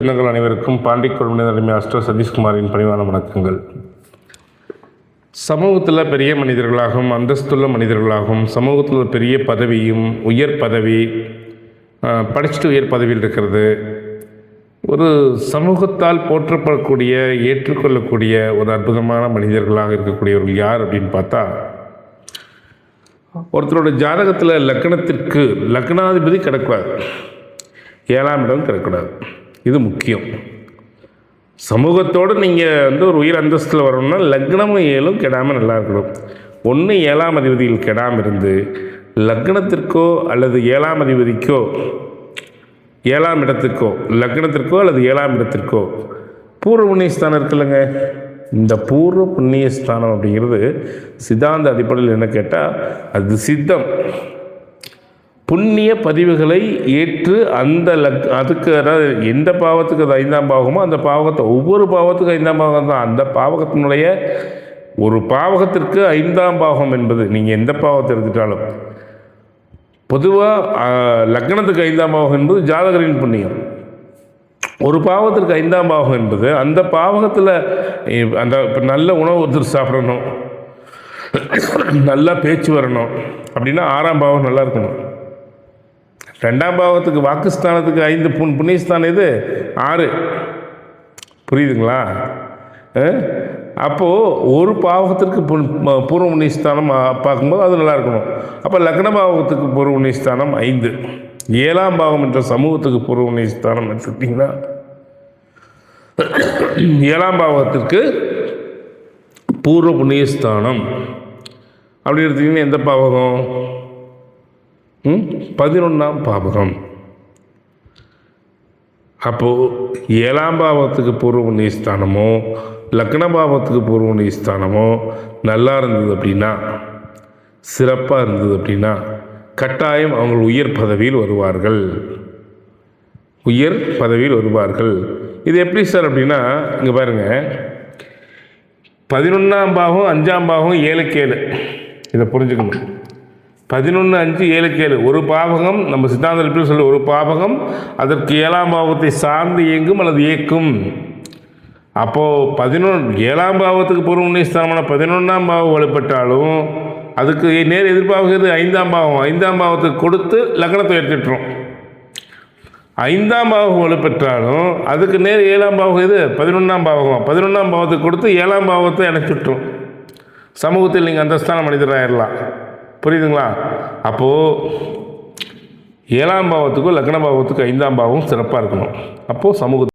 தினங்கள் அனைவருக்கும் பாண்டிக்குழந்தை தலைமை அஸ்ட்ரோ சதீஷ்குமாரின் பணிவான வணக்கங்கள். சமூகத்தில் பெரிய மனிதர்களாகவும் அந்தஸ்துள்ள மனிதர்களாகவும் சமூகத்தில் பெரிய பதவியும் உயர் பதவி படிச்சுட்டு உயர் பதவியில் இருக்கிறது ஒரு சமூகத்தால் போற்றப்படக்கூடிய ஏற்றுக்கொள்ளக்கூடிய ஒரு அற்புதமான மனிதர்களாக இருக்கக்கூடியவர்கள் யார் அப்படின்னு பார்த்தா, ஒருத்தரோட ஜாதகத்தில் லக்னத்திற்கு லக்னாதிபதி கிடக்கூடாது, 7ஆம் இடம் கிடக்கூடாது. இது முக்கியம். சமூகத்தோடு நீங்கள் ஒரு உயர் அந்தஸ்தில் வரணும்னா லக்னமும் 7ம் கெடாமல் நல்லா இருக்கணும். ஒன்று 7ஆம் அதிபதியில் கெடாமல் இருந்து லக்னத்திற்கோ அல்லது 7ஆம் அதிபதிக்கோ 7ஆம் இடத்துக்கோ லக்னத்திற்கோ அல்லது 7ஆம் இடத்திற்கோ பூர்வ புண்ணியஸ்தானம் இருக்குல்லங்க, இந்த பூர்வ புண்ணியஸ்தானம் அப்படிங்கிறது சித்தாந்த அடிப்படையில் என்ன கேட்டால் அது சித்தம். புண்ணிய பதிவுகளை ஏற்று அந்த அதுக்கு அதாவது எந்த பாவத்துக்கு அது 5ஆம் பாவமோ அந்த பாவகத்தை ஒவ்வொரு பாவத்துக்கு 5ஆம் பாவகம் தான். அந்த பாவகத்தினுடைய ஒரு பாவகத்திற்கு 5ஆம் பாவகம் என்பது நீங்கள் எந்த பாவத்தை எடுத்துட்டாலும் பொதுவாக லக்னத்துக்கு 5ஆம் பாவகம் என்பது ஜாதகரின் புண்ணியம். ஒரு பாவத்திற்கு 5ஆம் பாவகம் என்பது அந்த பாவகத்தில் அந்த இப்போ நல்ல உணவு ஒருத்தர் சாப்பிடணும், நல்லா பேச்சு வரணும் அப்படின்னா 6ஆம் பாவம் நல்லா இருக்கணும். 2ஆம் பாவத்துக்கு வாக்குஸ்தானத்துக்கு 5 புண்ணியஸ்தானம் இது 6. புரியுதுங்களா? அப்போது ஒரு பாவகத்திற்கு பூர்வ புண்ணியஸ்தானம் பார்க்கும்போது அது நல்லா இருக்கணும். அப்போ லக்ன பாவகத்துக்கு பூர்வ புண்ணியஸ்தானம் 5. 7ஆம் பாவம் என்ற சமூகத்துக்கு பூர்வ புண்ணியஸ்தானம் எடுத்துக்கிட்டிங்கன்னா 7ஆம் பாவகத்திற்கு பூர்வ புண்ணியஸ்தானம் அப்படி எடுத்துக்கிட்டிங்கன்னா எந்த பாவகம்? 11ஆம் பாவகம். அப்போது 7ஆம் பாவத்துக்கு பூர்வ புண்ணியஸ்தானமோ லக்ன பாவத்துக்கு பூர்வ புண்ணியஸ்தானமோ நல்லா இருந்தது அப்படின்னா, சிறப்பாக இருந்தது அப்படின்னா கட்டாயம் அவங்க உயர் பதவியில் வருவார்கள். உயர் பதவியில் வருவார்கள். இது எப்படி சார் அப்படின்னா, இங்கே பாருங்கள், 11ஆம் பாவம் 5ஆம் பாவம் 7க்கு 7. இதை புரிஞ்சுக்கணும். 11, 5, 7க்கு 7 ஒரு பாவகம். நம்ம சித்தாந்தத்தில் சொல்ல ஒரு பாவகம் அதற்கு 7ஆம் பாவத்தை சார்ந்து இயங்கும் அல்லது இயக்கும். அப்போது 7ஆம் பாவத்துக்கு பூர்வ புண்ணியஸ்தானமான 11ஆம் பாவம் வலுப்பட்டாலும் அதுக்கு நேர் எதிர்பார்க்கிறது 5ஆம் பாவம். 5ஆம் பாவத்துக்கு கொடுத்து லக்னத்தை எடுத்துட்டுரும். 5ஆம் பாவம் வலுப்பெற்றாலும் அதுக்கு நேர் 7ஆம் பாவம் இது 11ஆம் பாவகம். 11ஆம் பாவத்துக்கு கொடுத்து 7ஆம் பாவத்தை இணைச்சுட்டுரும். சமூகத்தில் நீங்கள் அந்தஸ்தான மனிதராகிடலாம். புரியுதுங்களா? அப்போது 7ஆம் பாவத்துக்கும் லக்ன பாவத்துக்கும் 5ஆம் பாவம் சிறப்பாக இருக்கணும். அப்போது சமூகத்தில்